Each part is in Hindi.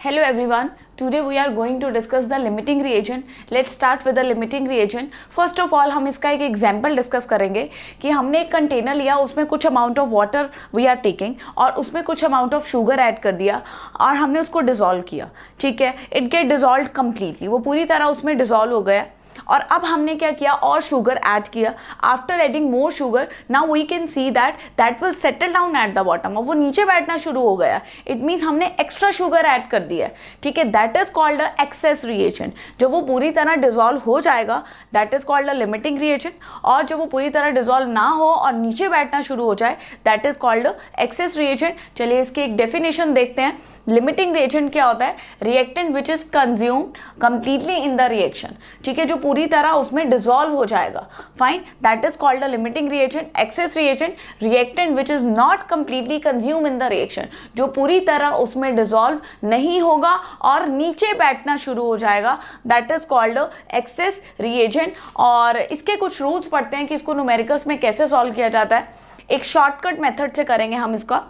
Hello everyone, today we are going to discuss the limiting reagent. Let's start with the limiting reagent. First of all हम इसका एक एग्जाम्पल डिस्कस करेंगे कि हमने एक कंटेनर लिया, उसमें कुछ amount of water we are taking और उसमें कुछ अमाउंट ऑफ शुगर ऐड कर दिया और हमने उसको डिजोल्व किया. ठीक है, इट गेट डिजोल्व कम्प्लीटली, वो पूरी तरह उसमें डिजोल्व हो गया. और अब हमने क्या किया और शुगर ऐड किया. After adding more sugar now we can see that will settle down at the bottom. अब वो नीचे बैठना शुरू हो गया. इट मीन्स हमने एक्स्ट्रा शुगर ऐड कर दिया है. ठीक है, that is called a excess reagent. जब वो पूरी तरह डिजोल्व हो जाएगा that is called a limiting reagent. और जब वो पूरी तरह डिजोल्व ना हो और नीचे बैठना शुरू हो जाए that is called a excess reagent. चलिए इसकी एक डेफिनेशन देखते हैं. लिमिटिंग रिएजेंट क्या होता है? Reactant which is consumed completely in the reaction. ठीक है, जो पूरी तरह उसमें डिसॉल्व हो जाएगा. Fine, that is called a limiting reagent. Access reagent, reactant which is not completely consume in the reaction, जो पूरी तरह उसमें डिसॉल्व नहीं होगा और नीचे बैठना शुरू हो जाएगा, that is called access reagent. और इसके कुछ रूल्स पढ़ते हैं कि इसको न्यूमेरिकल्स में कैसे सॉल्व किया जाता है. एक शॉर्टकट मेथड से करेंगे हम इसका.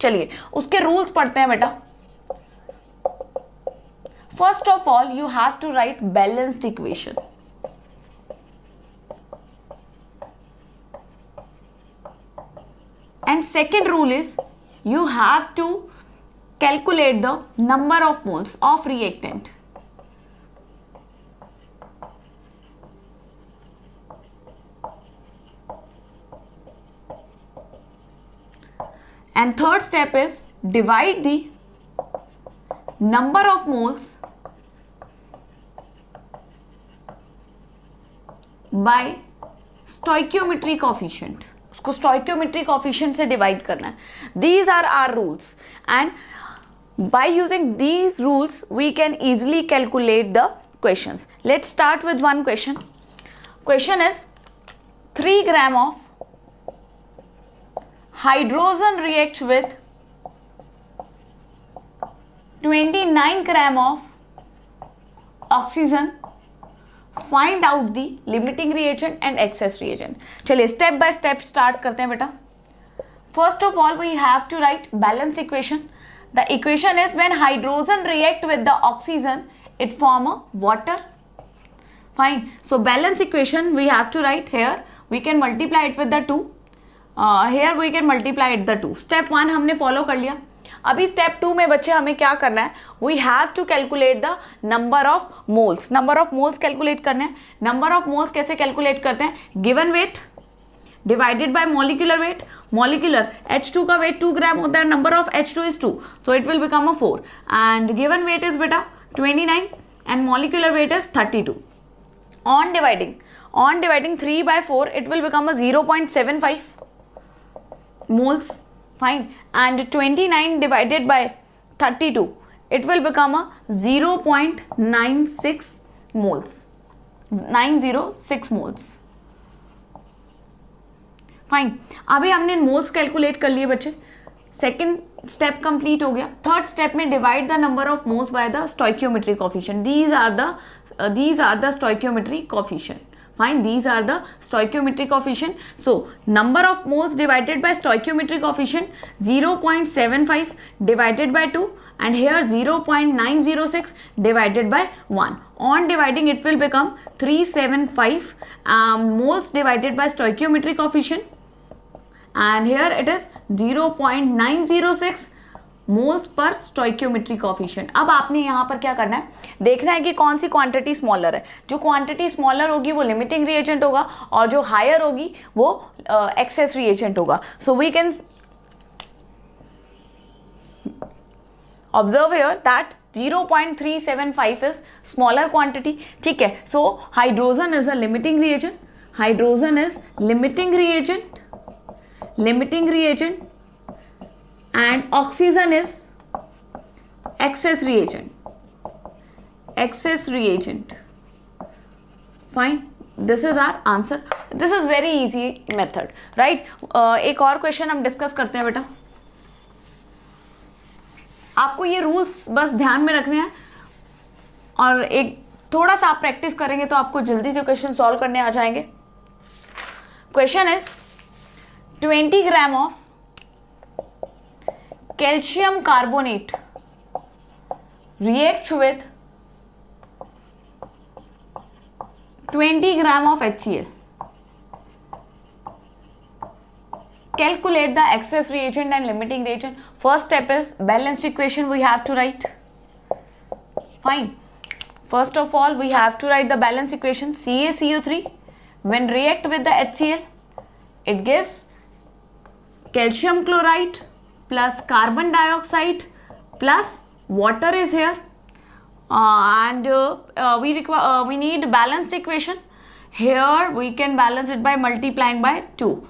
चलिए उसके रूल्स पढ़ते हैं बेटा. First of all you have to write balanced equation. And second rule is you have to calculate the number of moles of reactant. And third step is divide the number of moles by stoichiometry coefficient. उसको stoichiometry coefficient से divide करना है. These are our rules and by using these rules we can easily calculate the questions. Let's start with one question. Question is 3 gram of hydrogen reacts with 29 gram of oxygen. Find out the limiting reagent and excess reagent. चलिए स्टेप बाय स्टेप स्टार्ट करते हैं बेटा. First of all we have to write balanced equation. The equation is when hydrogen react with the oxygen it form a water. Fine, so balance equation we have to write here. We can multiply it with the 2. Here we can multiply it the 2. Step 1 हमने फॉलो कर लिया. अभी स्टेप 2 में बच्चे हमें क्या करना है? We have to calculate the number of moles. Number of moles calculate करना है. नंबर ऑफ मोल्स कैसे कैलकुलेट करते हैं? Given weight divided by molecular weight. Molecular H2 का वेट 2 ग्राम होता है. Number of H2 is 2, so it will become a 4. And given weight is बेटा 29 and molecular weight is 32. On dividing 3 by 4 it will become a 0.75 moles. Fine, and 29 divided by 32 it will become a 0.96 moles. 906 moles. Fine, अभी हमने मोल्स कैलकुलेट कर लिए बच्चे. सेकेंड स्टेप कंप्लीट हो गया. थर्ड स्टेप में divide the number of moles by the stoichiometry coefficient. These are the stoichiometry coefficient. Fine, these are the stoichiometric coefficient. So number of moles divided by stoichiometric coefficient 0.75 divided by 2 and here 0.906 divided by 1. On dividing it will become 375 moles divided by stoichiometric coefficient and here it is 0.906 moles per stoichiometry coefficient. अब आपने यहाँ पर क्या करना है? देखना है कि कौन सी क्वांटिटी स्मॉलर है. जो क्वांटिटी स्मॉलर होगी वो लिमिटिंग रिएजेंट होगा और जो हायर होगी वो एक्सेस रिएजेंट होगा. So we can observe here that 0.375 is smaller quantity. ठीक है, so hydrogen is a limiting reagent. Hydrogen is limiting reagent and oxygen is excess reagent. Fine, this is our answer. This is very easy method, right? एक और क्वेश्चन हम डिस्कस करते हैं बेटा. आपको ये रूल्स बस ध्यान में रखने हैं और एक थोड़ा सा आप प्रैक्टिस करेंगे तो आपको जल्दी से क्वेश्चन सॉल्व करने आ जाएंगे. Question is 20 gram of calcium carbonate reacts with 20 gram of HCl. Calculate the excess reagent and limiting reagent. First step is balanced equation we have to write. Fine. First of all, we have to write the balanced equation. CaCO3 when react with the HCl, it gives calcium chloride plus carbon dioxide plus water is here, and we need balanced equation. Here we can balance it by multiplying by 2.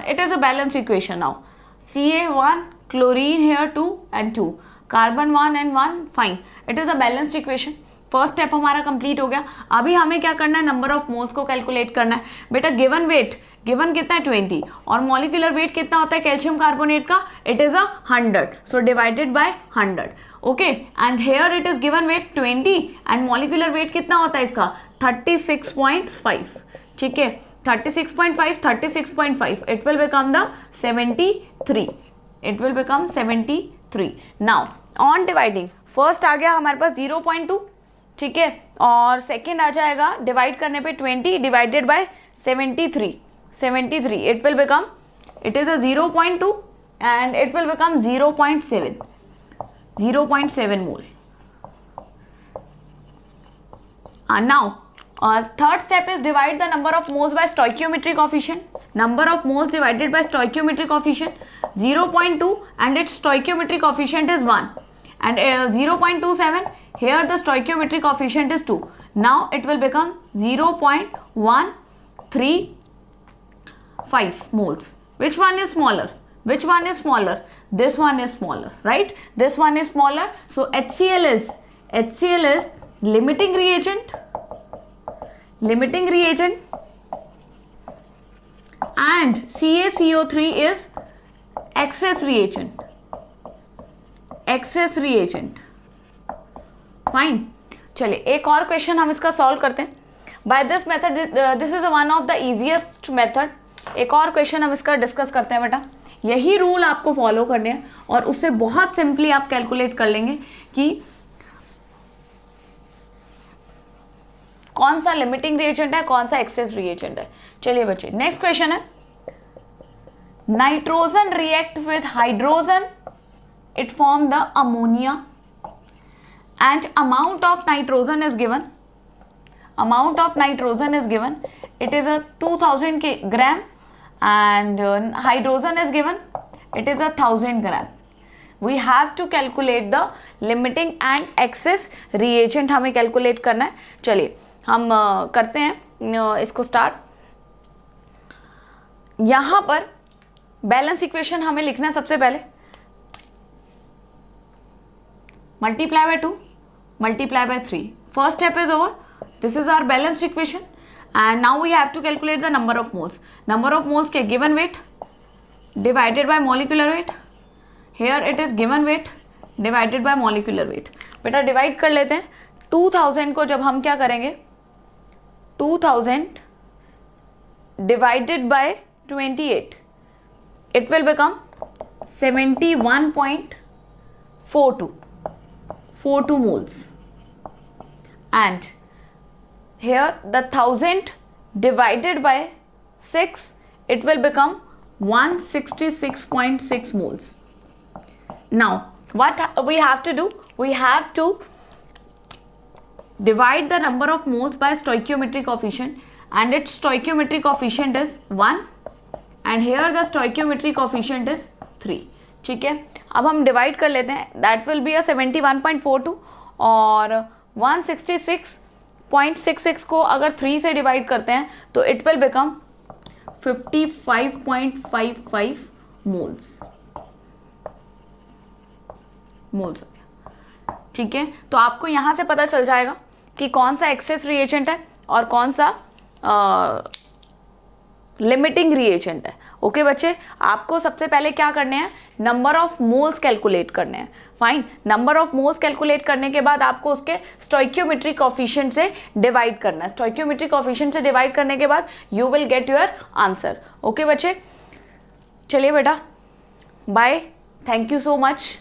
It is a balanced equation now. Ca1, chlorine here 2 and 2, carbon 1 and 1. Fine, it is a balanced equation. First step हमारा कंप्लीट हो गया. अभी हमें क्या करना है, नंबर ऑफ मोल्स को कैलकुलेट करना है. बेटा गिवन वेट, गिवन कितना है 20 और मॉलिक्यूलर वेट कितना होता है कैल्शियम कार्बोनेट का, it is 100, so divided by 100. Okay, and here it is given weight 20 and molecular weight कितना होता है इसका 36.5. ठीक है, 36.5, it will become the 73. It will become 73. Now on dividing, first आ गया हमारे पास 0.2. ठीक है, और सेकेंड आ जाएगा डिवाइड करने पे 20 divided by 73. It will become, it is a 0.2 and it will become 0.7 mole. Now third step is divide the number of moles by stoichiometric coefficient. Number of moles divided by stoichiometric coefficient 0.2 and its stoichiometric coefficient is 1 and 0.27. Here the stoichiometric coefficient is 2. Now it will become 0.135 moles. Which one is smaller? Which one is smaller? This one is smaller, right? This one is smaller. So HCl is limiting reagent, and CaCO3 is excess reagent. Fine. चलिए एक और क्वेश्चन हम इसका सॉल्व करते हैं. By this method, this is one of the easiest method. एक और क्वेश्चन हम इसका डिस्कस करते हैं बेटा. यही रूल आपको फॉलो करने हैं और उससे बहुत सिंपली आप कैलकुलेट कर लेंगे कि कौन सा लिमिटिंग रिएजेंट है, कौन सा एक्सेस रिएजेंट है. चलिए बच्चे, नेक्स्ट क्वेश्चन है. Nitrogen react with hydrogen, it form the ammonia and amount of nitrogen is given. It is a 2000 gram and hydrogen is given, it is 1000 gram. We have to calculate the limiting and excess reagent. हमें कैलकुलेट करना है. चलिए हम करते हैं इसको स्टार्ट. यहाँ पर बैलेंस इक्वेशन हमें लिखना है सबसे पहले. Multiply by 2, multiply by 3. First step is over. This is our balanced equation and now we have to calculate the number of moles. Number of moles के given weight divided by molecular weight. Here it is given weight divided by molecular weight. बेटा डिवाइड कर लेते हैं. 2000 को जब हम क्या करेंगे, 2000 divided by 28, it will become 71.42 moles. And here the 1000 divided by 6, it will become 166.6 moles. Now what we have to do, we have to divide the number of moles by stoichiometric coefficient and its stoichiometric coefficient is 1 and here the stoichiometric coefficient is 3. ठीक है, अब हम डिवाइड कर लेते हैं. दैट विल बी 71.42 और 166.66 को अगर 3 से डिवाइड करते हैं तो इट विल बिकम 55.55 मोल्स. ठीक है, तो आपको यहाँ से पता चल जाएगा कि कौन सा एक्सेस रिएजेंट है और कौन सा लिमिटिंग रिएजेंट है. ओके बच्चे, आपको सबसे पहले क्या करने हैं, नंबर ऑफ मोल्स कैलकुलेट करने हैं. Fine, number of moles calculate करने के बाद आपको उसके स्टोइकियोमेट्रिक कोएफिशिएंट से डिवाइड करना है. स्टोइकियोमेट्रिक कोएफिशिएंट से डिवाइड करने के बाद you will get your answer. Okay बच्चे, चलिए बेटा, bye, thank you so much.